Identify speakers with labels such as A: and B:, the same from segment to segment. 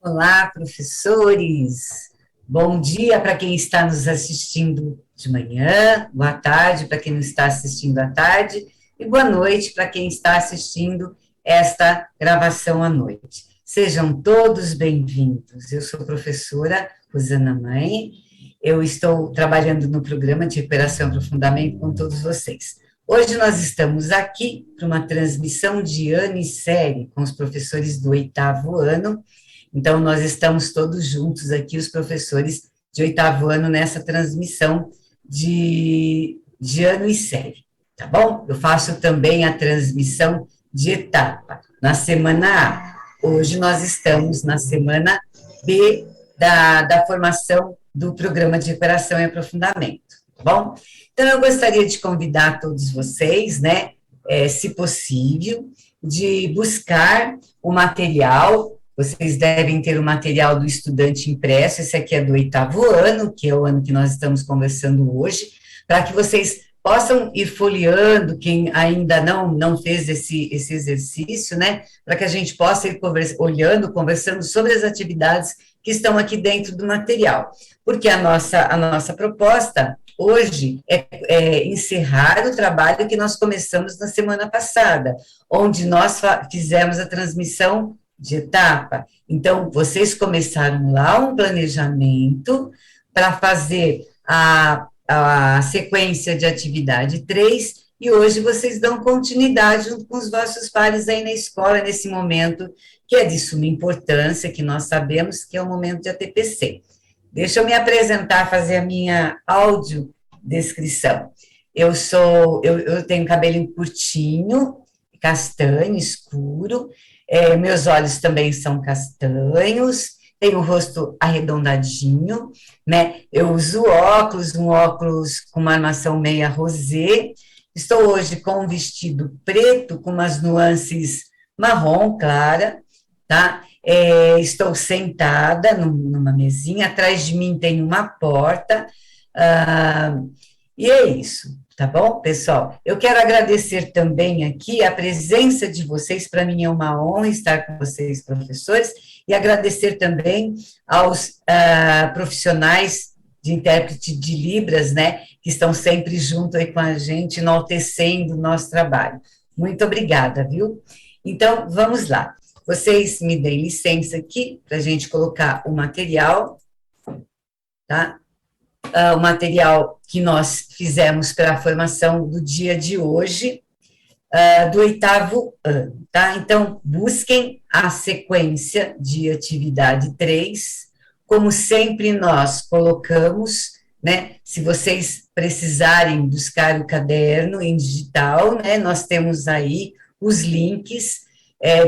A: Olá, professores. Bom dia para quem está nos assistindo de manhã, boa tarde para quem não está assistindo à tarde, e boa noite para quem está assistindo esta gravação à noite. Sejam todos bem-vindos. Eu sou a professora Rosana Mãe, eu estou trabalhando no programa de recuperação e aprofundamento com todos vocês. Hoje nós estamos aqui para uma transmissão de ano e série com os professores do 8º ano. Então, nós estamos todos juntos aqui, os professores de 8º ano, nessa transmissão de ano e série, tá bom? Eu faço também a transmissão de etapa, na semana A. Hoje nós estamos na semana B da formação do Programa de Recuperação e Aprofundamento, tá bom? Então, eu gostaria de convidar todos vocês, né, se possível, de buscar o material. Vocês devem ter o material do estudante impresso, esse aqui é do 8º ano, que é o ano que nós estamos conversando hoje, para que vocês possam ir folheando, quem ainda não fez esse exercício, né, para que a gente possa ir olhando, conversando sobre as atividades que estão aqui dentro do material, porque a nossa proposta hoje é encerrar o trabalho que nós começamos na semana passada, onde nós fizemos a transmissão de etapa. Então, vocês começaram lá um planejamento para fazer a sequência de atividade 3, e hoje vocês dão continuidade junto com os vossos pares aí na escola, nesse momento que é de suma importância, que nós sabemos que é o momento de ATPC. Deixa eu me apresentar, fazer a minha audiodescrição. Eu tenho cabelo curtinho, castanho, escuro, meus olhos também são castanhos, tenho o rosto arredondadinho, né? Eu uso um óculos com uma armação meia rosé. Estou hoje com um vestido preto com umas nuances marrom clara, tá? Estou sentada numa mesinha, atrás de mim tem uma porta, e é isso. Tá bom, pessoal? Eu quero agradecer também aqui a presença de vocês, para mim é uma honra estar com vocês, professores, e agradecer também aos profissionais de intérprete de Libras, né, que estão sempre junto aí com a gente, enaltecendo o nosso trabalho. Muito obrigada, viu? Então, vamos lá. Vocês me deem licença aqui, para a gente colocar o material, tá? O material que nós fizemos para a formação do dia de hoje, do 8º ano, tá? Então, busquem a sequência de atividade 3, como sempre nós colocamos, né? Se vocês precisarem buscar o caderno em digital, né? Nós temos aí os links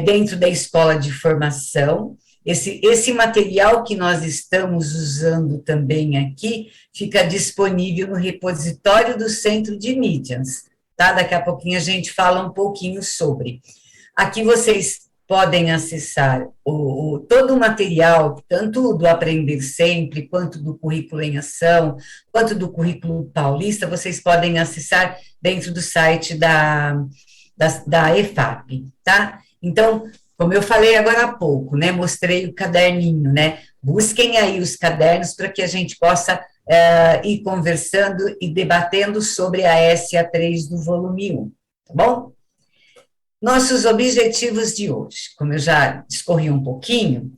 A: dentro da escola de formação. Esse material que nós estamos usando também aqui fica disponível no repositório do Centro de Mídias, tá? Daqui a pouquinho a gente fala um pouquinho sobre. Aqui vocês podem acessar todo o material, tanto do Aprender Sempre, quanto do Currículo em Ação, quanto do Currículo Paulista, vocês podem acessar dentro do site da EFAP, tá? Então, como eu falei agora há pouco, né, mostrei o caderninho, né, busquem aí os cadernos para que a gente possa ir conversando e debatendo sobre a SA3 do volume 1, tá bom? Nossos objetivos de hoje, como eu já discorri um pouquinho,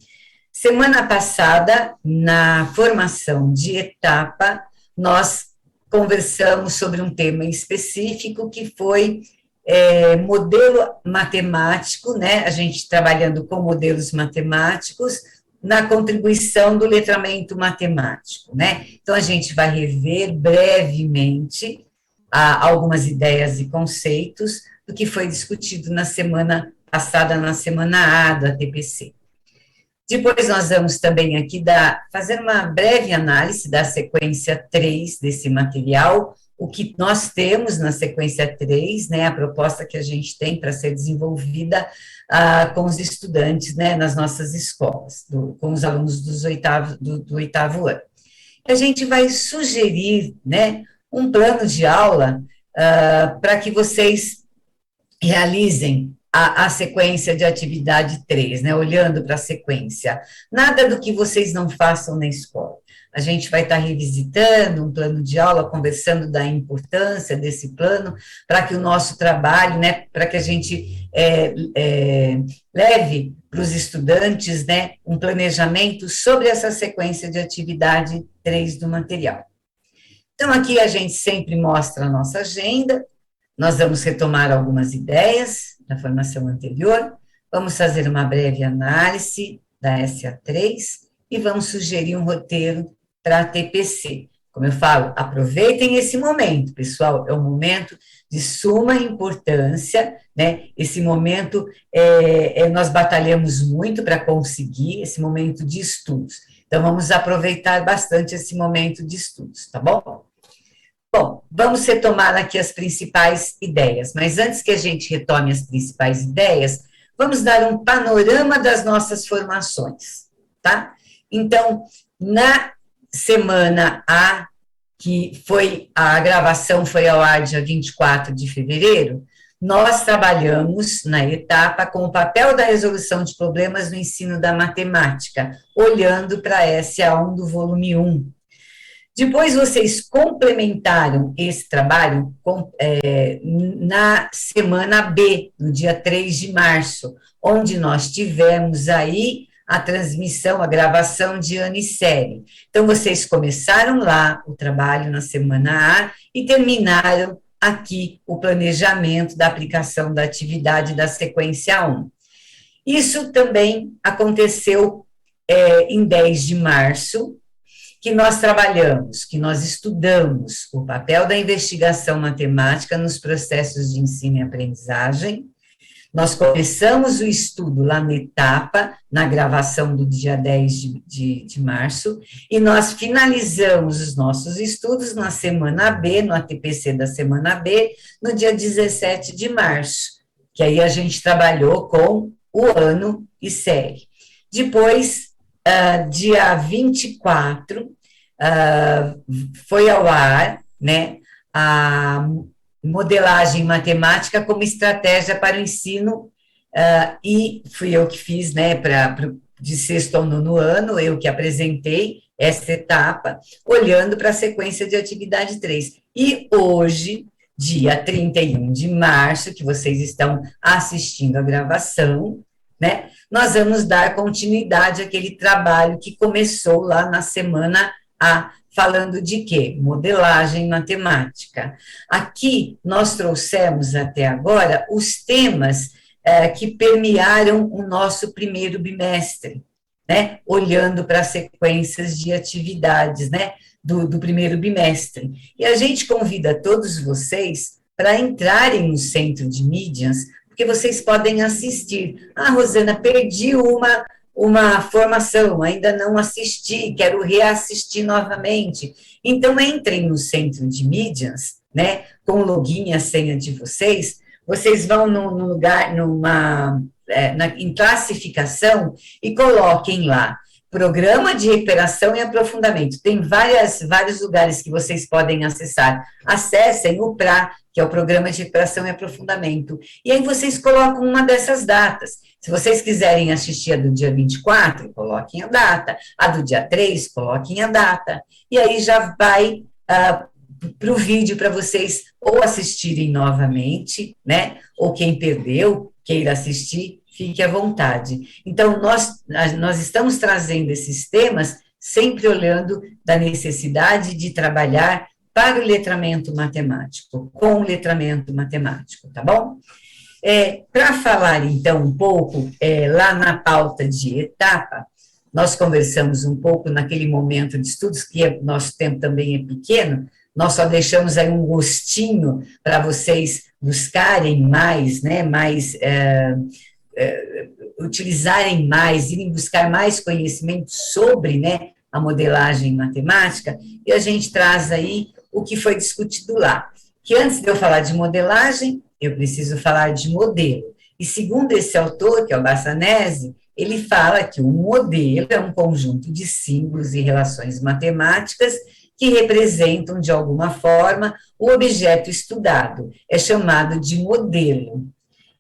A: semana passada, na formação de etapa, nós conversamos sobre um tema específico que foi modelo matemático, né, a gente trabalhando com modelos matemáticos, na contribuição do letramento matemático, né, então a gente vai rever brevemente algumas ideias e conceitos do que foi discutido na semana passada, na semana A do ATPC. Depois nós vamos também aqui fazer uma breve análise da sequência 3 desse material, o que nós temos na sequência 3, né, a proposta que a gente tem para ser desenvolvida com os estudantes, né, nas nossas escolas, com os alunos do 8º ano. A gente vai sugerir, né, um plano de aula para que vocês realizem a sequência de atividade 3, né? Olhando para a sequência. Nada do que vocês não façam na escola. A gente vai estar revisitando um plano de aula, conversando da importância desse plano, para que o nosso trabalho, né, para que a gente leve para os estudantes, né, um planejamento sobre essa sequência de atividade 3 do material. Então, aqui a gente sempre mostra a nossa agenda, nós vamos retomar algumas ideias da formação anterior, vamos fazer uma breve análise da SA3 e vamos sugerir um roteiro para a TPC. Como eu falo, aproveitem esse momento, pessoal, é um momento de suma importância, né? Esse momento, nós batalhamos muito para conseguir esse momento de estudos. Então, vamos aproveitar bastante esse momento de estudos, tá bom? Bom, vamos retomar aqui as principais ideias, mas antes que a gente retome as principais ideias, vamos dar um panorama das nossas formações, tá? Então, na semana A, que foi, a gravação foi ao ar dia 24 de fevereiro, nós trabalhamos na etapa com o papel da resolução de problemas no ensino da matemática, olhando para a SA1 do volume 1. Depois vocês complementaram esse trabalho na semana B, no dia 3 de março, onde nós tivemos aí a transmissão, a gravação de ano e série. Então, vocês começaram lá o trabalho na semana A e terminaram aqui o planejamento da aplicação da atividade da sequência 1. Isso também aconteceu em 10 de março, que nós trabalhamos, que nós estudamos o papel da investigação matemática nos processos de ensino e aprendizagem. Nós começamos o estudo lá na etapa, na gravação do dia 10 de março, e nós finalizamos os nossos estudos na semana B, no ATPC da semana B, no dia 17 de março, que aí a gente trabalhou com o ano e série. Depois, dia 24, foi ao ar, né, a modelagem matemática como estratégia para o ensino, e fui eu que fiz, né, de sexto ao nono ano, eu que apresentei essa etapa, olhando para a sequência de atividade 3. E hoje, dia 31 de março, que vocês estão assistindo a gravação, né, nós vamos dar continuidade àquele trabalho que começou lá na semana A, falando de quê? Modelagem matemática. Aqui, nós trouxemos até agora os temas que permearam o nosso primeiro bimestre, né, olhando para as sequências de atividades, né, do primeiro bimestre. E a gente convida todos vocês para entrarem no Centro de Mídias, porque vocês podem assistir. Ah, Rosana, perdi uma formação, ainda não assisti, quero reassistir novamente. Então, entrem no Centro de Mídias, né, com o login e a senha de vocês vão num lugar, em classificação, e coloquem lá, Programa de Recuperação e Aprofundamento. Tem vários lugares que vocês podem acessar. Acessem o PRA, que é o Programa de Recuperação e Aprofundamento. E aí vocês colocam uma dessas datas. Se vocês quiserem assistir a do dia 24, coloquem a data. A do dia 3, coloquem a data. E aí já vai para o vídeo para vocês ou assistirem novamente, né? Ou quem perdeu, queira assistir, fique à vontade. Então, nós estamos trazendo esses temas sempre olhando da necessidade de trabalhar para o letramento matemático, com o letramento matemático, tá bom? Para falar, então, um pouco, lá na pauta de etapa, nós conversamos um pouco naquele momento de estudos, que nosso tempo também é pequeno, nós só deixamos aí um gostinho para vocês buscarem mais, né, utilizarem mais, irem buscar mais conhecimento sobre, né, a modelagem matemática, e a gente traz aí o que foi discutido lá. Que antes de eu falar de modelagem, eu preciso falar de modelo. E segundo esse autor, que é o Bassanese, ele fala que um modelo é um conjunto de símbolos e relações matemáticas que representam, de alguma forma, o objeto estudado. É chamado de modelo.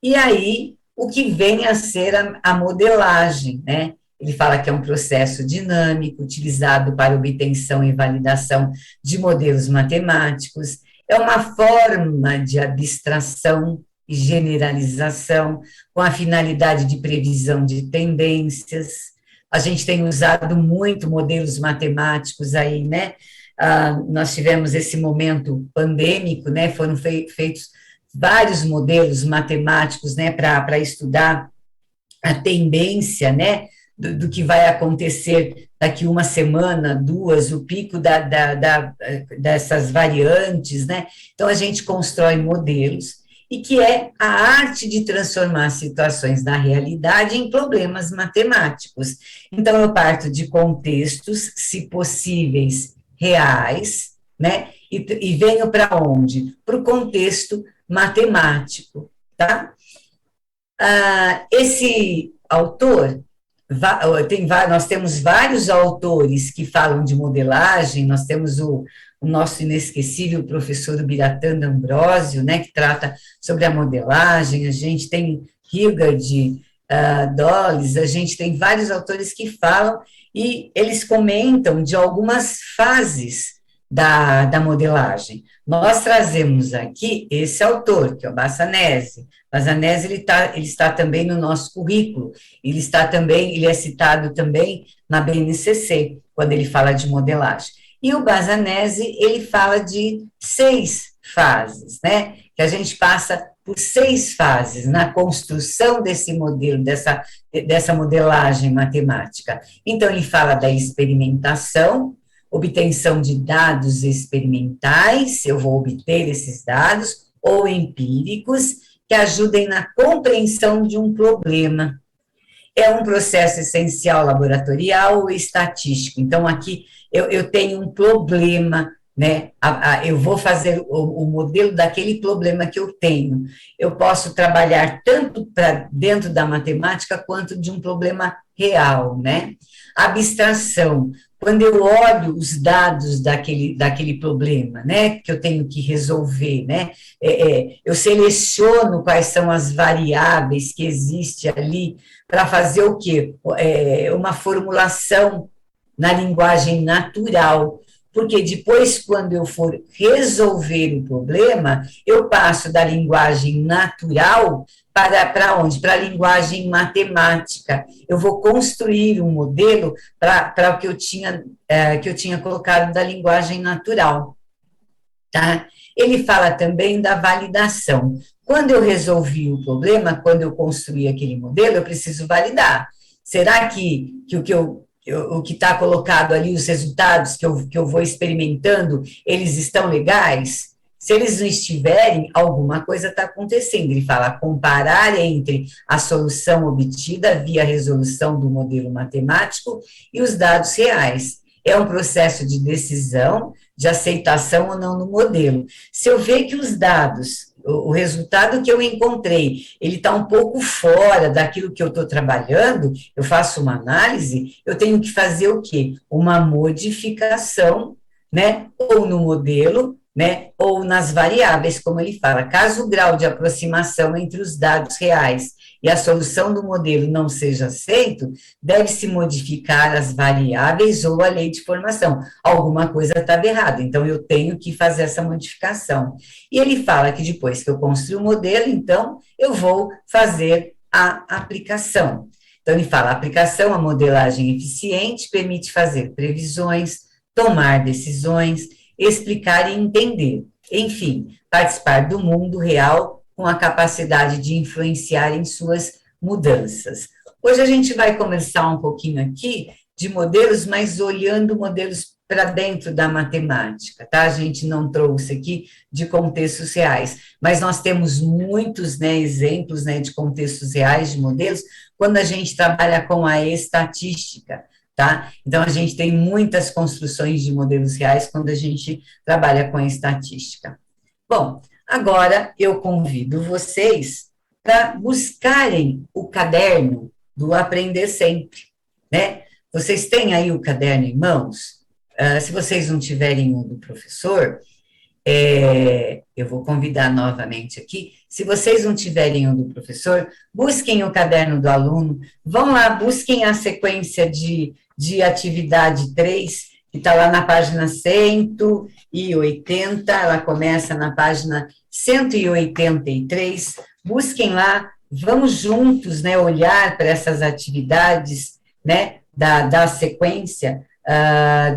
A: E aí, o que vem a ser a modelagem, né? Ele fala que é um processo dinâmico, utilizado para obtenção e validação de modelos matemáticos, é uma forma de abstração e generalização, com a finalidade de previsão de tendências. A gente tem usado muito modelos matemáticos aí, né? Nós tivemos esse momento pandêmico, né? Foram feitos vários modelos matemáticos, né, para estudar a tendência, né, do que vai acontecer daqui uma semana, duas, o pico dessas variantes, né? Então, a gente constrói modelos, e que é a arte de transformar situações da realidade em problemas matemáticos. Então, eu parto de contextos, se possíveis, reais, né? E venho para onde? Para o contexto matemático, tá? Esse autor, nós temos vários autores que falam de modelagem, nós temos o nosso inesquecível professor Biratã D'Ambrosio, né, que trata sobre a modelagem, a gente tem Hilgard Dolles, a gente tem vários autores que falam, e eles comentam de algumas fases da modelagem. Nós trazemos aqui esse autor, que é o Bassanese. Bassanese, ele está também no nosso currículo, ele é citado também na BNCC, quando ele fala de modelagem. E o Bassanese, ele fala de 6 fases, né? Que a gente passa por 6 fases na construção desse modelo, dessa modelagem matemática. Então, ele fala da experimentação, obtenção de dados experimentais, eu vou obter esses dados, ou empíricos, que ajudem na compreensão de um problema. É um processo essencial laboratorial ou estatístico. Então, aqui eu tenho um problema, né? Eu vou fazer o modelo daquele problema que eu tenho. Eu posso trabalhar tanto para dentro da matemática quanto de um problema real, né? Abstração. Quando eu olho os dados daquele problema, né, que eu tenho que resolver, né, eu seleciono quais são as variáveis que existem ali para fazer o quê? Uma formulação na linguagem natural, porque depois, quando eu for resolver o problema, eu passo da linguagem natural para onde? Para a linguagem matemática. Eu vou construir um modelo para o que eu tinha colocado da linguagem natural. Tá? Ele fala também da validação. Quando eu resolvi o problema, quando eu construí aquele modelo, eu preciso validar. Será que o que está colocado ali, os resultados que eu vou experimentando, eles estão legais? Se eles não estiverem, alguma coisa está acontecendo. Ele fala comparar entre a solução obtida via resolução do modelo matemático e os dados reais. É um processo de decisão, de aceitação ou não no modelo. Se eu ver que os dados, o resultado que eu encontrei, ele está um pouco fora daquilo que eu estou trabalhando, eu faço uma análise, eu tenho que fazer o quê? Uma modificação, né? Ou no modelo, né, ou nas variáveis, como ele fala. Caso o grau de aproximação entre os dados reais e a solução do modelo não seja aceito, deve-se modificar as variáveis ou a lei de formação. Alguma coisa estava errada, então eu tenho que fazer essa modificação. E ele fala que depois que eu construir o modelo, então eu vou fazer a aplicação. Então ele fala, a aplicação, a modelagem eficiente permite fazer previsões, tomar decisões, explicar e entender. Enfim, participar do mundo real com a capacidade de influenciar em suas mudanças. Hoje a gente vai conversar um pouquinho aqui de modelos, mas olhando modelos para dentro da matemática, tá? A gente não trouxe aqui de contextos reais, mas nós temos muitos, né, exemplos, né, de contextos reais, de modelos, quando a gente trabalha com a estatística. Tá? Então, a gente tem muitas construções de modelos reais quando a gente trabalha com a estatística. Bom, agora eu convido vocês para buscarem o caderno do Aprender Sempre, né? Vocês têm aí o caderno em mãos? Se vocês não tiverem um do professor, eu vou convidar novamente aqui, se vocês não tiverem o do professor, busquem o caderno do aluno, vão lá, busquem a sequência de atividade 3, que está lá na página 180, ela começa na página 183, busquem lá, vamos juntos, né, olhar para essas atividades, né, da sequência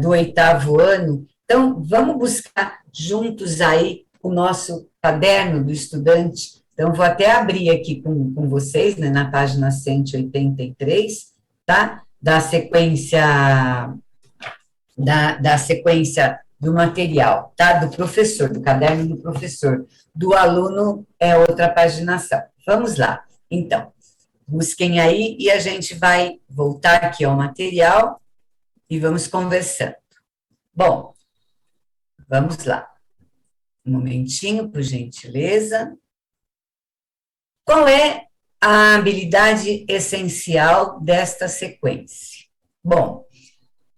A: do 8º ano. Então, vamos buscar juntos aí o nosso caderno do estudante. Então, vou até abrir aqui com vocês, né, na página 183, tá? Da sequência do material, tá? Do professor, do caderno do professor. Do aluno é outra paginação. Vamos lá. Então, busquem aí e a gente vai voltar aqui ao material e vamos conversando. Bom, vamos lá. Um momentinho, por gentileza. Qual é a habilidade essencial desta sequência? Bom,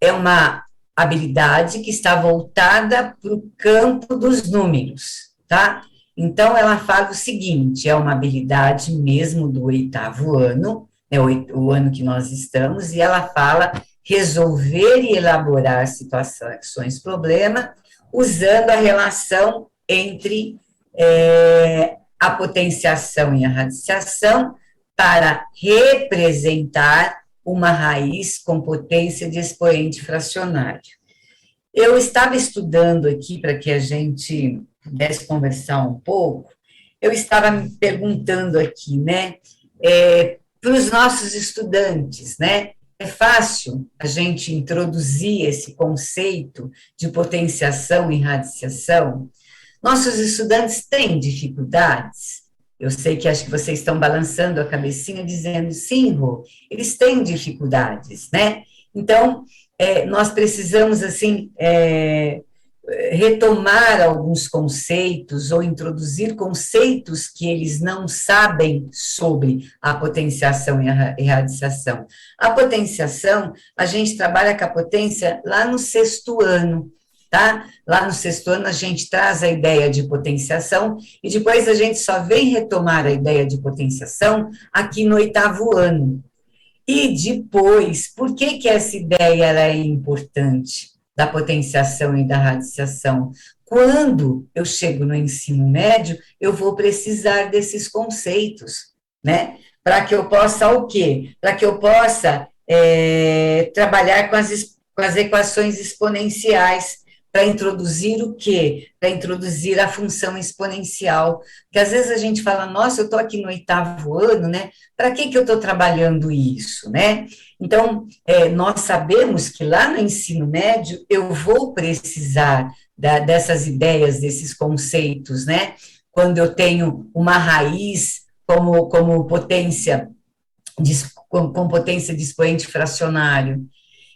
A: é uma habilidade que está voltada para o campo dos números, tá? Então, ela fala o seguinte, é uma habilidade mesmo do 8º ano, é o ano que nós estamos, e ela fala resolver e elaborar situações, problema, usando a relação entre a potenciação e a radiciação para representar uma raiz com potência de expoente fracionário. Eu estava estudando aqui para que a gente pudesse conversar um pouco, eu estava me perguntando aqui, né, para os nossos estudantes, né, é fácil a gente introduzir esse conceito de potenciação e radiciação? Nossos estudantes têm dificuldades? Eu sei que acho que vocês estão balançando a cabecinha dizendo, sim, Rô, eles têm dificuldades, né? Então, nós precisamos, assim, retomar alguns conceitos ou introduzir conceitos que eles não sabem sobre a potenciação e a radiciação. A potenciação, a gente trabalha com a potência lá no 6º ano, tá? Lá no 6º ano a gente traz a ideia de potenciação e depois a gente só vem retomar a ideia de potenciação aqui no 8º ano. E depois, por que essa ideia ela é importante da potenciação e da radiciação? Quando eu chego no ensino médio, eu vou precisar desses conceitos, né? Para que eu possa o quê? Para que eu possa trabalhar com as equações exponenciais, para introduzir o quê? Para introduzir a função exponencial. Porque às vezes a gente fala, nossa, eu estou aqui no 8º ano, né? Para que eu estou trabalhando isso, né? Então, nós sabemos que lá no ensino médio eu vou precisar dessas ideias, desses conceitos, né? Quando eu tenho uma raiz como potência, com potência de expoente fracionário.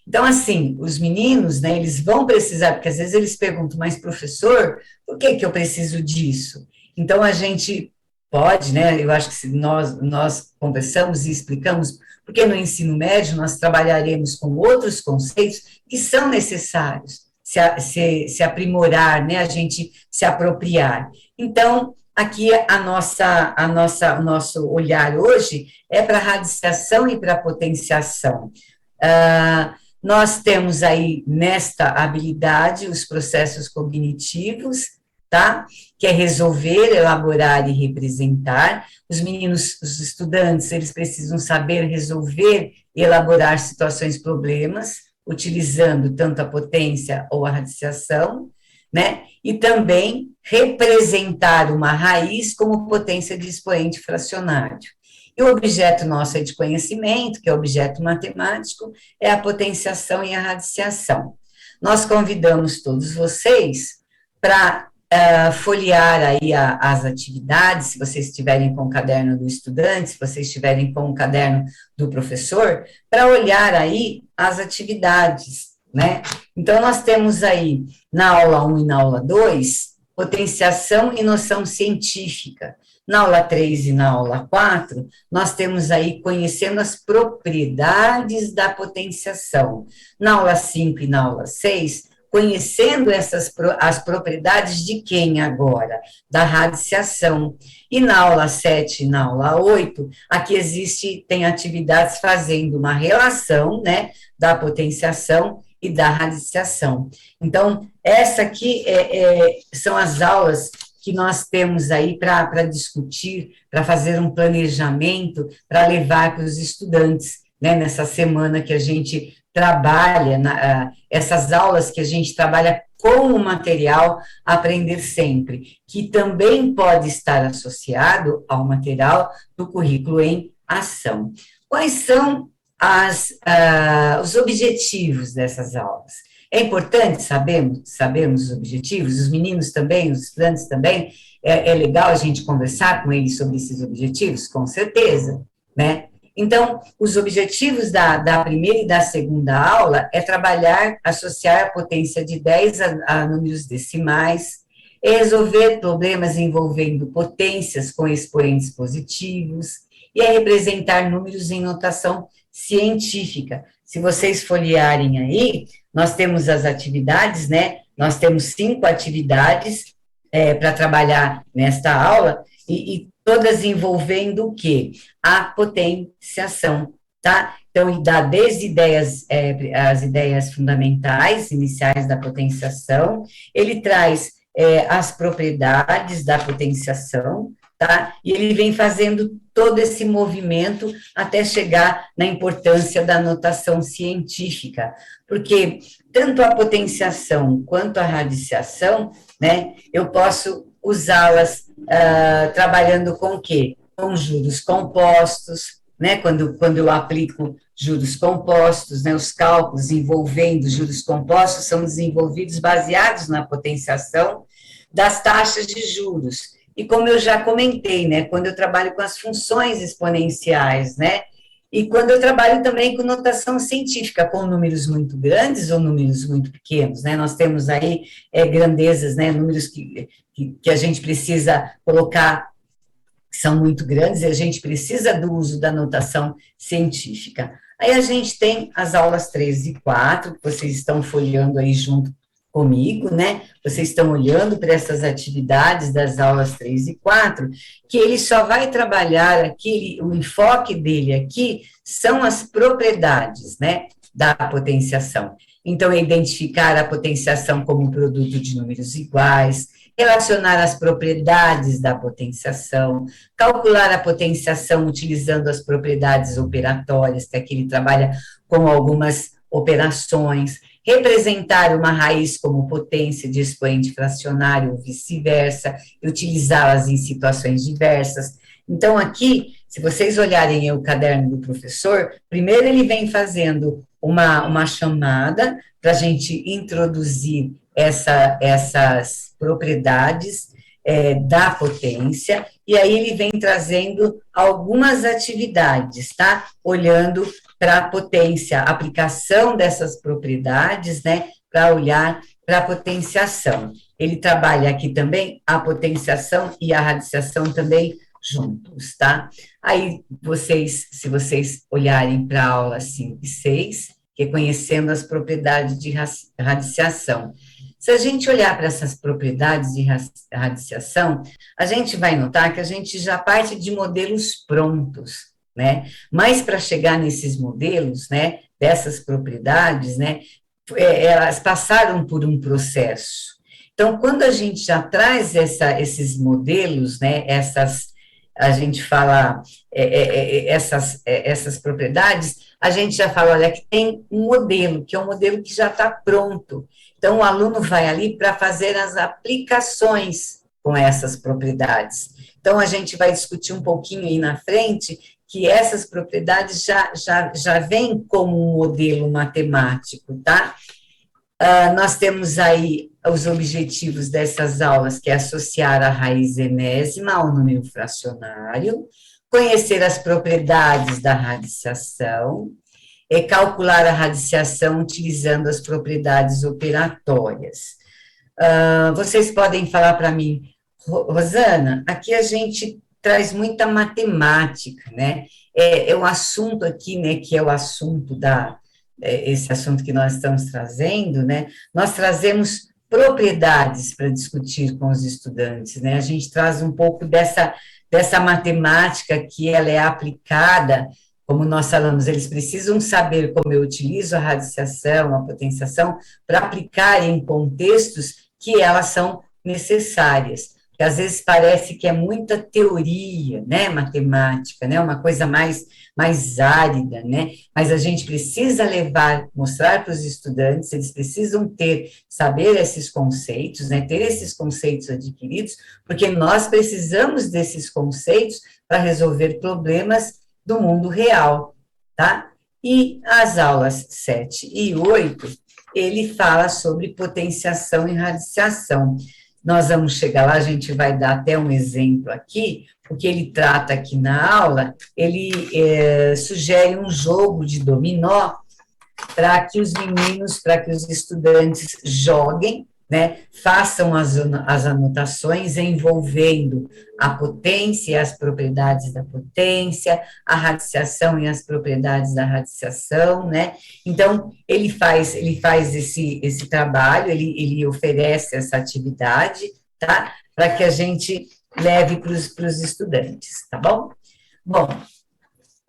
A: Então, assim, os meninos, né, eles vão precisar, porque às vezes eles perguntam, mas professor, por que eu preciso disso? Então, a gente pode, né, eu acho que se nós conversamos e explicamos, porque no ensino médio nós trabalharemos com outros conceitos que são necessários, se aprimorar, né, a gente se apropriar. Então, aqui o nosso olhar hoje é para a radiciação e para a potenciação. Nós temos aí nesta habilidade os processos cognitivos, tá? Que é resolver, elaborar e representar. Os meninos, os estudantes, eles precisam saber resolver e elaborar situações, problemas, utilizando tanto a potência ou a radiciação, né? E também representar uma raiz como potência de expoente fracionário. E o objeto nosso é de conhecimento, que é o objeto matemático, é a potenciação e a radiciação. Nós convidamos todos vocês para folhear aí as atividades, se vocês estiverem com o caderno do estudante, se vocês estiverem com o caderno do professor, para olhar aí as atividades, né? Então, nós temos aí, na aula 1 e na aula 2, potenciação e noção científica. Na aula 3 e na aula 4, nós temos aí conhecendo as propriedades da potenciação. Na aula 5 e na aula 6, conhecendo as propriedades de quem agora? Da radiciação. E na aula 7 e na aula 8, aqui tem atividades fazendo uma relação, né, da potenciação e da radiciação. Então, essa aqui são as aulas que nós temos aí para discutir, para fazer um planejamento, para levar para os estudantes, né, nessa semana que a gente trabalha, essas aulas que a gente trabalha com o material Aprender Sempre, que também pode estar associado ao material do currículo em ação. Quais são os objetivos dessas aulas? É importante sabermos os objetivos, os meninos também, os estudantes também, é legal a gente conversar com eles sobre esses objetivos? Com certeza, né? Então, os objetivos da primeira e da segunda aula é trabalhar, associar a potência de 10 a números decimais, resolver problemas envolvendo potências com expoentes positivos, e representar números em notação científica. Se vocês folhearem aí, nós temos as atividades, né? Nós temos 5 atividades para trabalhar nesta aula, e todas envolvendo o quê? A potenciação, tá? Então, dá desde as ideias fundamentais, iniciais da potenciação, ele traz as propriedades da potenciação, tá? E ele vem fazendo todo esse movimento até chegar na importância da notação científica, porque tanto a potenciação quanto a radiciação, né, eu posso usá-las trabalhando com o quê? Com juros compostos, né, quando eu aplico juros compostos, né, os cálculos envolvendo juros compostos são desenvolvidos baseados na potenciação das taxas de juros. E como eu já comentei, né, quando eu trabalho com as funções exponenciais, né, e quando eu trabalho também com notação científica, com números muito grandes ou números muito pequenos, né, nós temos aí grandezas, né, números que a gente precisa colocar, que são muito grandes, e a gente precisa do uso da notação científica. Aí a gente tem as aulas 3 e 4, que vocês estão folheando aí junto comigo, né? Vocês estão olhando para essas atividades das aulas 3 e 4, que ele só vai trabalhar aqui, o enfoque dele aqui são as propriedades, né, da potenciação. Então, é identificar a potenciação como um produto de números iguais, relacionar as propriedades da potenciação, calcular a potenciação utilizando as propriedades operatórias, que aqui ele trabalha com algumas operações, representar uma raiz como potência de expoente fracionário ou vice-versa, e utilizá-las em situações diversas. Então, aqui, se vocês olharem o caderno do professor, primeiro ele vem fazendo uma chamada para a gente introduzir essas propriedades da potência, e aí ele vem trazendo algumas atividades, tá? Olhando para a potência, a aplicação dessas propriedades, né, para olhar para a potenciação. Ele trabalha aqui também a potenciação e a radiciação também juntos, tá? Aí, se vocês olharem para a aula 5 e 6, reconhecendo as propriedades de radiciação. Se a gente olhar para essas propriedades de radiciação, a gente vai notar que a gente já parte de modelos prontos, né? Mas para chegar nesses modelos, né, dessas propriedades, né, elas passaram por um processo. Então, quando a gente já traz esses modelos, né, a gente fala essas propriedades, a gente já fala, olha, que tem um modelo, que é um modelo que já está pronto. Então, o aluno vai ali para fazer as aplicações com essas propriedades. Então, a gente vai discutir um pouquinho aí na frente que essas propriedades já vêm como um modelo matemático, tá? Nós temos aí os objetivos dessas aulas, que é associar a raiz enésima ao número fracionário, conhecer as propriedades da radiciação, calcular a radiciação utilizando as propriedades operatórias. Vocês podem falar para mim, Rosana, aqui a gente traz muita matemática, né? É um assunto aqui, né, que é o assunto esse assunto que nós estamos trazendo, né, nós trazemos propriedades para discutir com os estudantes, né, a gente traz um pouco dessa matemática que ela é aplicada, como nós falamos, eles precisam saber como eu utilizo a radiciação, a potenciação, para aplicar em contextos que elas são necessárias. Porque às vezes parece que é muita teoria, né, matemática, né, uma coisa mais árida, né, mas a gente precisa mostrar para os estudantes, eles precisam saber esses conceitos, né, ter esses conceitos adquiridos, porque nós precisamos desses conceitos para resolver problemas do mundo real, tá? E as aulas 7 e 8, ele fala sobre potenciação e radiciação. Nós vamos chegar lá, a gente vai dar até um exemplo aqui, o que ele trata aqui na aula, ele sugere um jogo de dominó para que os meninos, para que os estudantes joguem, né, façam as anotações envolvendo a potência e as propriedades da potência, a radiciação e as propriedades da radiciação, né? Então, ele faz esse trabalho, ele oferece essa atividade, tá? Para que a gente leve para os estudantes, tá bom? Bom,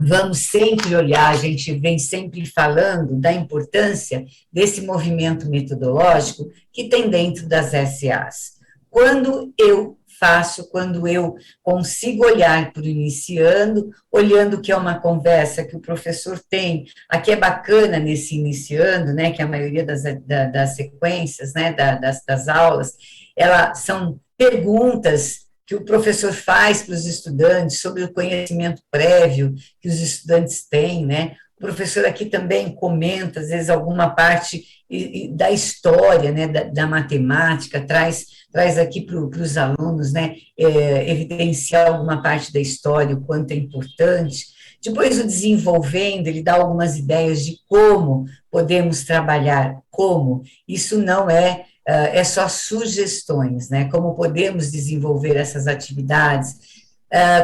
A: vamos sempre olhar, a gente vem sempre falando da importância desse movimento metodológico que tem dentro das SAs. Quando eu consigo olhar para o iniciando, olhando que é uma conversa que o professor tem, aqui é bacana nesse iniciando, né, que a maioria das sequências, né, das aulas, são perguntas que o professor faz para os estudantes sobre o conhecimento prévio que os estudantes têm, né? O professor aqui também comenta, às vezes, alguma parte da história, né, da matemática, traz aqui para os alunos, né, evidenciar alguma parte da história, o quanto é importante. Depois, o desenvolvendo, ele dá algumas ideias de como podemos trabalhar, isso não é só sugestões, né? Como podemos desenvolver essas atividades,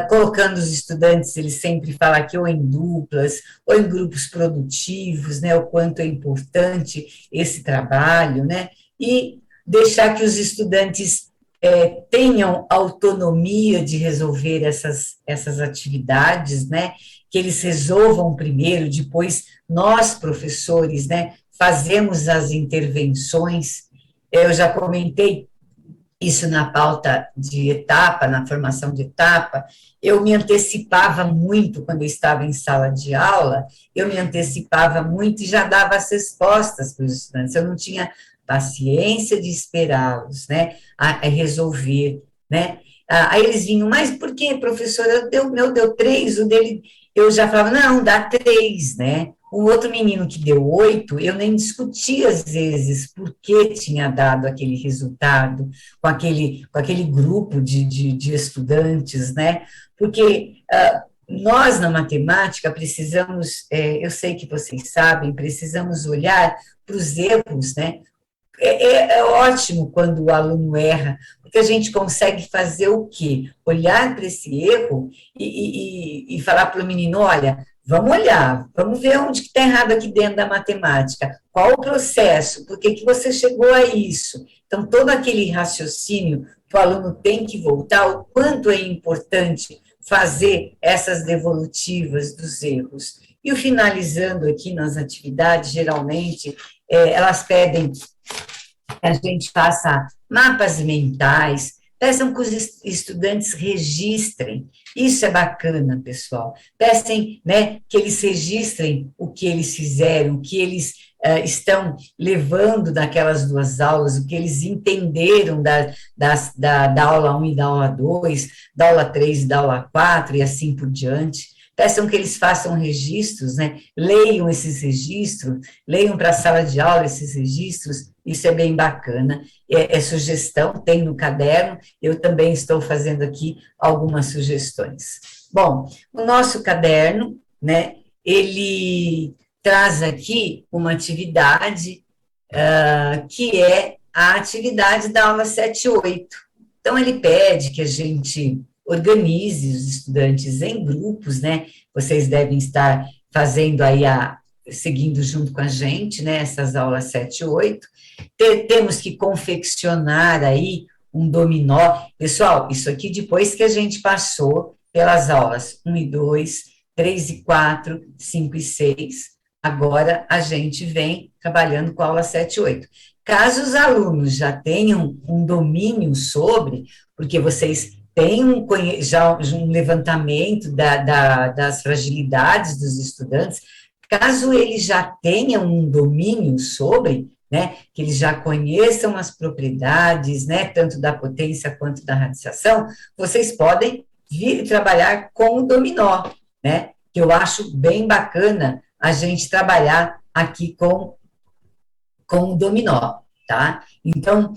A: colocando os estudantes, ele sempre fala aqui, ou em duplas, ou em grupos produtivos, né? O quanto é importante esse trabalho, né? E deixar que os estudantes tenham autonomia de resolver essas atividades, né? Que eles resolvam primeiro, depois nós, professores, né? Fazemos as intervenções. Eu já comentei isso na pauta de etapa, na formação de etapa, eu me antecipava muito quando eu estava em sala de aula, eu me antecipava muito e já dava as respostas para os estudantes, eu não tinha paciência de esperá-los, né, a resolver, né, aí eles vinham, mas por que, professora, o meu deu 3, o dele, eu já falava, não, dá 3, né, o outro menino que deu 8, eu nem discutia às vezes por que tinha dado aquele resultado com aquele grupo de estudantes, né? Porque nós, na matemática, precisamos, eu sei que vocês sabem, precisamos olhar para os erros, né? É ótimo quando o aluno erra, porque a gente consegue fazer o quê? Olhar para esse erro e falar para o menino, olha, vamos olhar, vamos ver onde que está errado aqui dentro da matemática, qual o processo, por que você chegou a isso? Então, todo aquele raciocínio que o aluno tem que voltar, o quanto é importante fazer essas devolutivas dos erros. E o finalizando aqui nas atividades, geralmente, elas pedem que a gente faça mapas mentais, peçam que os estudantes registrem, isso é bacana, pessoal, peçam, né, que eles registrem o que eles fizeram, o que eles estão levando daquelas 2 aulas, o que eles entenderam da aula 1 e da aula 2, da aula 3 e da aula 4, e assim por diante. Peçam que eles façam registros, né? Leiam esses registros, leiam para a sala de aula esses registros, isso é bem bacana, é sugestão, tem no caderno, eu também estou fazendo aqui algumas sugestões. Bom, o nosso caderno, né, ele traz aqui uma atividade que é a atividade da aula 7 e 8. Então, ele pede que a gente organize os estudantes em grupos, né? Vocês devem estar fazendo aí seguindo junto com a gente, né, essas aulas 7 e 8, temos que confeccionar aí um dominó. Pessoal, isso aqui depois que a gente passou pelas aulas 1 e 2, 3 e 4, 5 e 6, agora a gente vem trabalhando com a aula 7 e 8. Caso os alunos já tenham um domínio sobre, porque vocês têm já um levantamento das fragilidades dos estudantes, caso eles já tenham um domínio sobre, né, que eles já conheçam as propriedades, né, tanto da potência quanto da radiação, vocês podem vir trabalhar com o dominó, né, que eu acho bem bacana a gente trabalhar aqui com o dominó, tá? Então,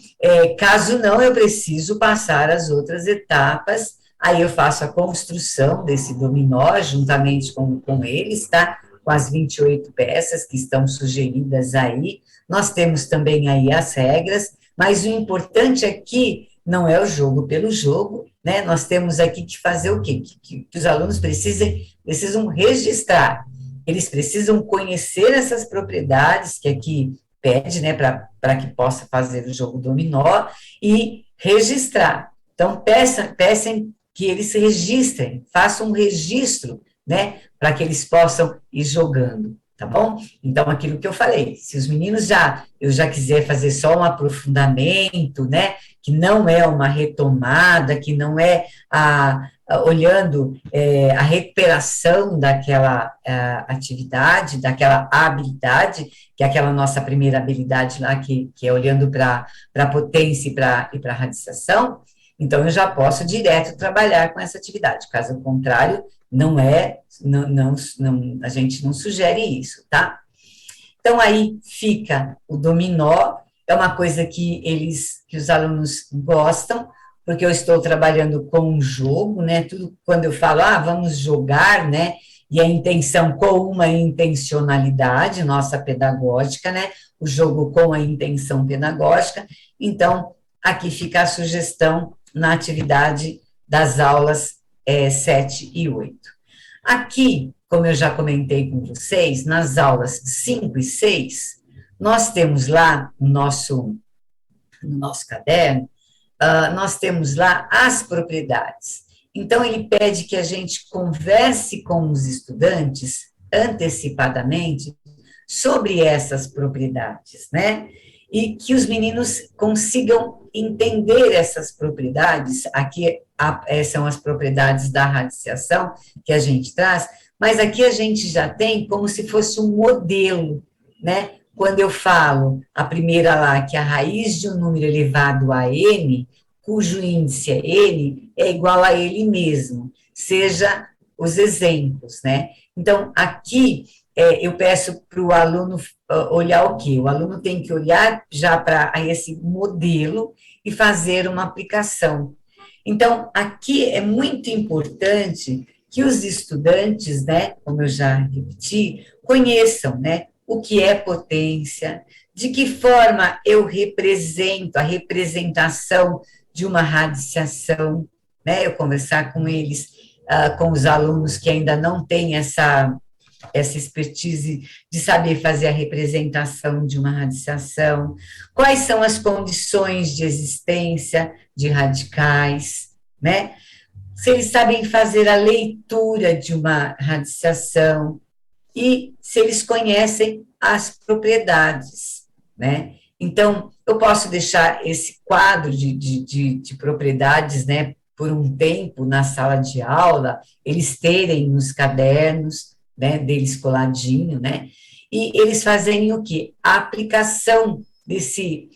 A: caso não, eu preciso passar as outras etapas, aí eu faço a construção desse dominó, juntamente com eles, tá? Com as 28 peças que estão sugeridas aí. Nós temos também aí as regras, mas o importante aqui não é o jogo pelo jogo, né? Nós temos aqui que fazer o quê? Que os alunos precisam registrar, eles precisam conhecer essas propriedades que aqui pede, né, para que possa fazer o jogo dominó e registrar. Então, peçam que eles registrem, façam um registro, né, para que eles possam ir jogando, tá bom? Então, aquilo que eu falei, se os meninos eu já quiser fazer só um aprofundamento, né, que não é uma retomada, que não é olhando a recuperação daquela atividade, daquela habilidade, que é aquela nossa primeira habilidade lá, que é olhando para a potência e para a radiação, então eu já posso direto trabalhar com essa atividade. Caso contrário, a gente não sugere isso, tá? Então aí fica o dominó, é uma coisa que os alunos gostam, porque eu estou trabalhando com um jogo, né? Tudo quando eu falo, vamos jogar, né? E a intenção com uma intencionalidade nossa pedagógica, né? O jogo com a intenção pedagógica. Então, aqui fica a sugestão na atividade das aulas 7 e 8. Aqui, como eu já comentei com vocês, nas aulas 5 e 6, nós temos lá no nosso caderno, nós temos lá as propriedades. Então, ele pede que a gente converse com os estudantes antecipadamente sobre essas propriedades, né? E que os meninos consigam entender essas propriedades. Aqui são as propriedades da radiação que a gente traz, mas aqui a gente já tem como se fosse um modelo, né? Quando eu falo a primeira lá, que a raiz de um número elevado a n, cujo índice é n, é igual a ele mesmo, seja os exemplos, né? Então, aqui eu peço para o aluno olhar o quê? O aluno tem que olhar já para esse modelo e fazer uma aplicação. Então, aqui é muito importante que os estudantes, né, como eu já repeti, conheçam, né, o que é potência, de que forma eu represento a representação de uma radiação, né, eu conversar com eles, com os alunos que ainda não têm essa expertise de saber fazer a representação de uma radiação, quais são as condições de existência de radicais, né? Se eles sabem fazer a leitura de uma radiação e se eles conhecem as propriedades, né? Então, eu posso deixar esse quadro de propriedades, né, por um tempo na sala de aula, eles terem nos cadernos, né, deles coladinho, né, e eles fazerem o quê? A aplicação desse,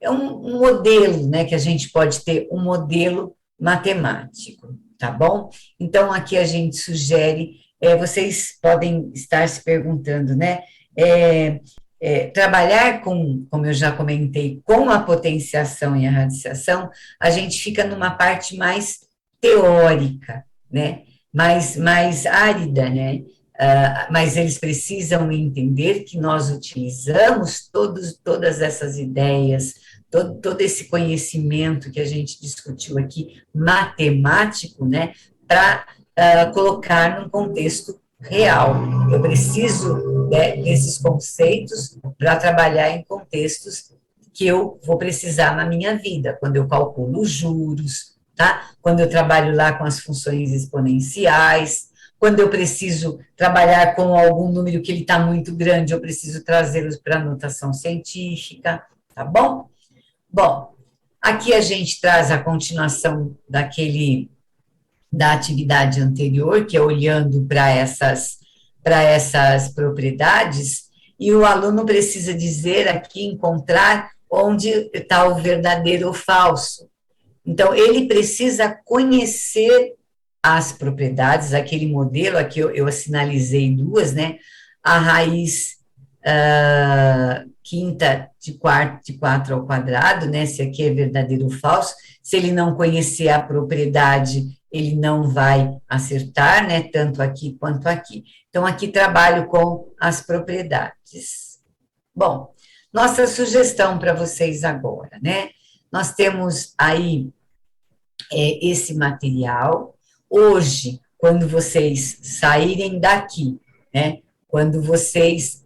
A: um modelo, né, que a gente pode ter um modelo matemático, tá bom? Então, aqui a gente sugere, vocês podem estar se perguntando, né, trabalhar como eu já comentei, com a potenciação e a radiação, a gente fica numa parte mais teórica, né, mais árida, né, mas eles precisam entender que nós utilizamos todas essas ideias, todo esse conhecimento que a gente discutiu aqui, matemático, né, para colocar num contexto real. Eu preciso, né, desses conceitos para trabalhar em contextos que eu vou precisar na minha vida, quando eu calculo os juros, tá? Quando eu trabalho lá com as funções exponenciais, quando eu preciso trabalhar com algum número que ele está muito grande, eu preciso trazê-los para a notação científica, tá bom? Bom, aqui a gente traz a continuação da atividade anterior, que é olhando para essas propriedades, e o aluno precisa dizer aqui, encontrar onde está o verdadeiro ou falso. Então, ele precisa conhecer as propriedades, aquele modelo, aqui eu sinalizei duas, né? A raiz quinta de 4 ao quadrado, né? Se aqui é verdadeiro ou falso. Se ele não conhecer a propriedade, ele não vai acertar, né? Tanto aqui quanto aqui. Então, aqui trabalho com as propriedades. Bom, nossa sugestão para vocês agora, né? Nós temos aí esse material. Hoje, quando vocês saírem daqui, né? Quando vocês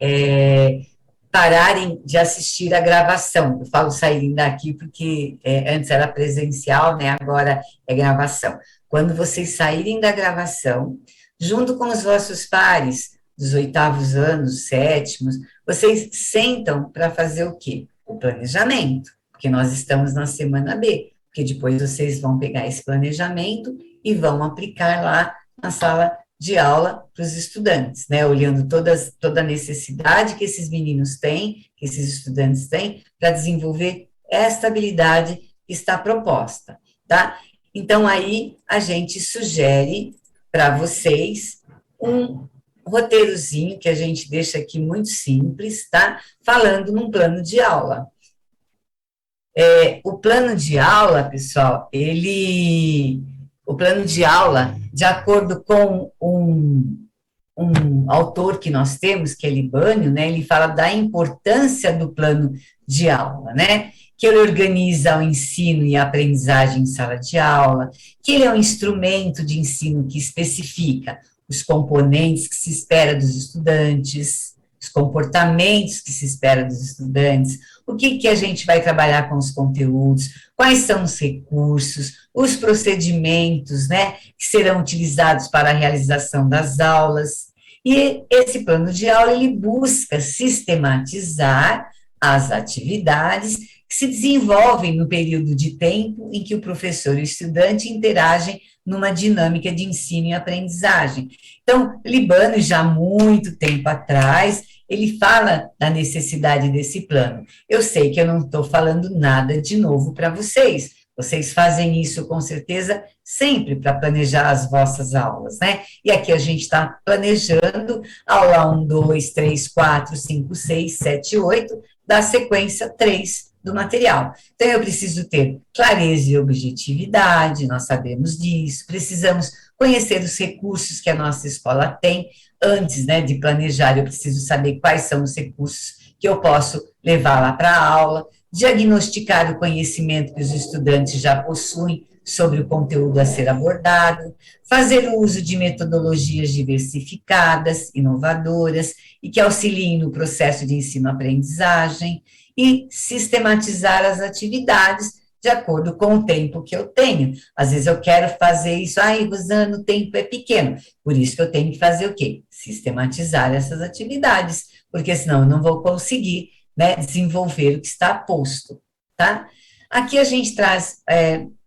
A: pararem de assistir a gravação, eu falo saírem daqui porque antes era presencial, né? Agora é gravação. Quando vocês saírem da gravação, junto com os vossos pares dos 8º anos, 7º, vocês sentam para fazer o quê? O planejamento, porque nós estamos na semana B, porque depois vocês vão pegar esse planejamento e vão aplicar lá na sala de aula para os estudantes, né, olhando toda a necessidade que esses meninos têm, que esses estudantes têm, para desenvolver esta habilidade que está proposta, tá? Então, aí, a gente sugere para vocês um roteirozinho que a gente deixa aqui muito simples, tá? Falando num plano de aula. O plano de aula, pessoal, o plano de aula, de acordo com um autor que nós temos, que é Libânio, né, ele fala da importância do plano de aula, né, que ele organiza o ensino e a aprendizagem em sala de aula, que ele é um instrumento de ensino que especifica os componentes que se espera dos estudantes, os comportamentos que se espera dos estudantes, o que a gente vai trabalhar com os conteúdos, quais são os recursos, os procedimentos, né, que serão utilizados para a realização das aulas. E esse plano de aula, ele busca sistematizar as atividades que se desenvolvem no período de tempo em que o professor e o estudante interagem numa dinâmica de ensino e aprendizagem. Então, Libânio, já há muito tempo atrás, ele fala da necessidade desse plano. Eu sei que eu não estou falando nada de novo para vocês. Vocês fazem isso, com certeza, sempre para planejar as vossas aulas, né? E aqui a gente está planejando aula 1, 2, 3, 4, 5, 6, 7, 8, da sequência 3 do material. Então, eu preciso ter clareza e objetividade, nós sabemos disso, precisamos conhecer os recursos que a nossa escola tem. Antes, né, de planejar, eu preciso saber quais são os recursos que eu posso levar lá para a aula, diagnosticar o conhecimento que os estudantes já possuem sobre o conteúdo a ser abordado, fazer o uso de metodologias diversificadas, inovadoras e que auxiliem no processo de ensino-aprendizagem e sistematizar as atividades de acordo com o tempo que eu tenho. Às vezes eu quero fazer isso, Rosana, o tempo é pequeno, por isso que eu tenho que fazer o quê? Sistematizar essas atividades, porque senão eu não vou conseguir, né, desenvolver o que está posto, tá? Aqui a gente traz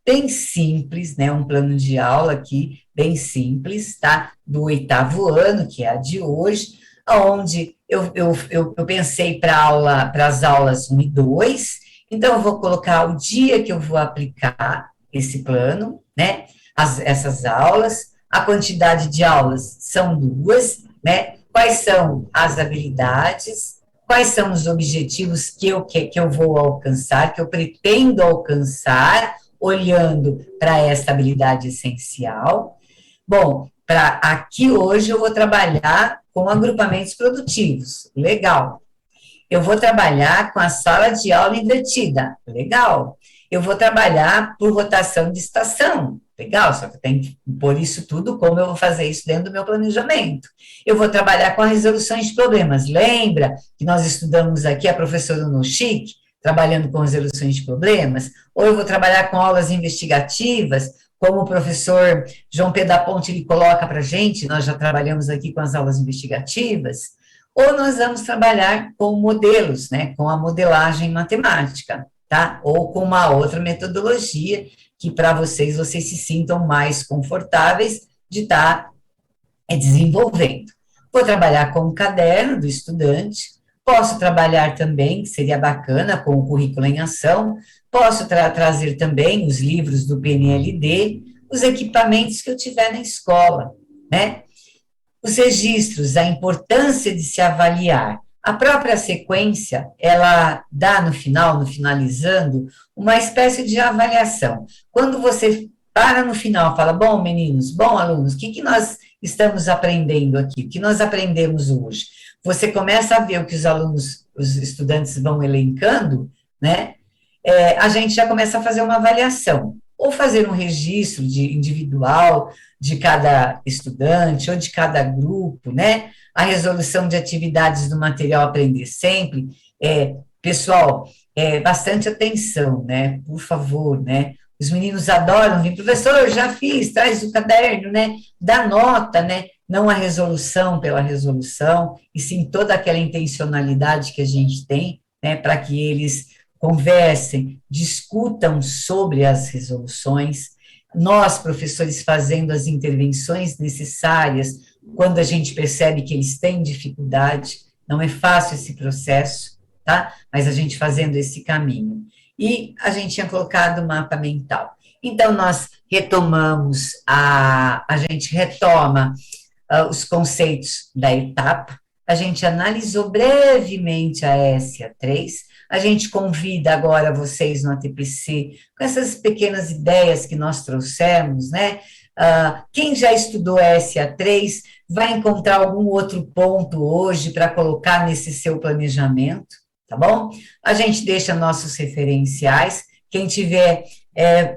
A: bem simples, né, um plano de aula aqui, bem simples, tá? Do 8º ano, que é a de hoje, onde eu pensei para as aulas 1 e 2, então eu vou colocar o dia que eu vou aplicar esse plano, né, essas aulas, a quantidade de aulas são 2, né, quais são as habilidades, quais são os objetivos que eu vou alcançar, que eu pretendo alcançar, olhando para essa habilidade essencial. Bom, aqui hoje eu vou trabalhar com agrupamentos produtivos, legal. Eu vou trabalhar com a sala de aula invertida, legal. Eu vou trabalhar por rotação de estação, Legal, só que eu tenho que pôr isso tudo, como eu vou fazer isso dentro do meu planejamento. Eu vou trabalhar com a resolução de problemas. Lembra que nós estudamos aqui a professora Nochik, trabalhando com resoluções de problemas? Ou eu vou trabalhar com aulas investigativas, como o professor João Pedro da Ponte ele coloca para a gente, nós já trabalhamos aqui com as aulas investigativas, ou nós vamos trabalhar com modelos, né, com a modelagem matemática, tá? Ou com uma outra metodologia que para vocês se sintam mais confortáveis de estar desenvolvendo. Vou trabalhar com o caderno do estudante, posso trabalhar também, que seria bacana, com o currículo em ação, posso trazer também os livros do PNLD, os equipamentos que eu tiver na escola, né? Os registros, a importância de se avaliar. A própria sequência, ela dá no final, no finalizando, uma espécie de avaliação. Quando você para no final, fala, bom, meninos, bom, alunos, o que nós estamos aprendendo aqui? O que nós aprendemos hoje? Você começa a ver o que os alunos, os estudantes vão elencando, né? A gente já começa a fazer uma avaliação, ou fazer um registro individual de cada estudante, ou de cada grupo, né? A resolução de atividades do material Aprender Sempre. Pessoal, bastante atenção, né? Por favor, né? Os meninos adoram vir, professor, eu já fiz, traz o caderno, né? Dá nota, né? Não a resolução pela resolução, e sim toda aquela intencionalidade que a gente tem, né? Para que eles conversem, discutam sobre as resoluções. Nós, professores, fazendo as intervenções necessárias, quando a gente percebe que eles têm dificuldade, não é fácil esse processo, tá? Mas a gente fazendo esse caminho. E a gente tinha colocado o mapa mental. Então, nós retomamos, a gente retoma os conceitos da etapa, a gente analisou brevemente a SA3, a gente convida agora vocês no ATPC, com essas pequenas ideias que nós trouxemos, né? Quem já estudou a SA3 vai encontrar algum outro ponto hoje para colocar nesse seu planejamento, tá bom? A gente deixa nossos referenciais, quem tiver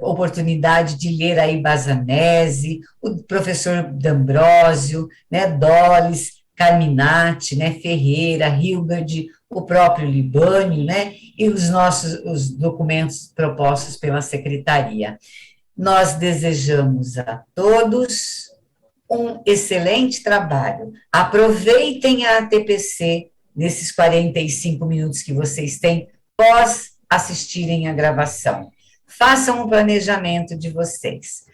A: oportunidade de ler aí Basanese, o professor D'Ambrosio, né, Dolles, Carminati, né, Ferreira, Hilbert, o próprio Libânio, né, e os documentos propostos pela secretaria. Nós desejamos a todos um excelente trabalho. Aproveitem a ATPC nesses 45 minutos que vocês têm pós assistirem a gravação. Façam o planejamento de vocês.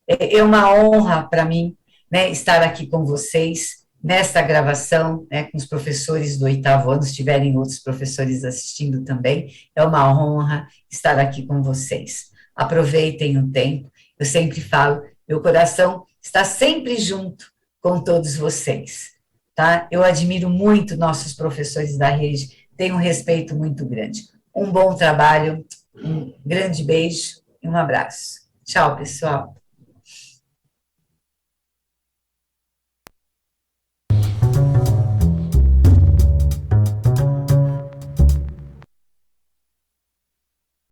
A: É uma honra para mim, né, estar aqui com vocês nesta gravação, né, com os professores do 8º ano, se tiverem outros professores assistindo também, é uma honra estar aqui com vocês. Aproveitem o tempo, eu sempre falo, meu coração está sempre junto com todos vocês, tá? Eu admiro muito nossos professores da rede, tenho um respeito muito grande. Um bom trabalho, um grande beijo e um abraço. Tchau, pessoal.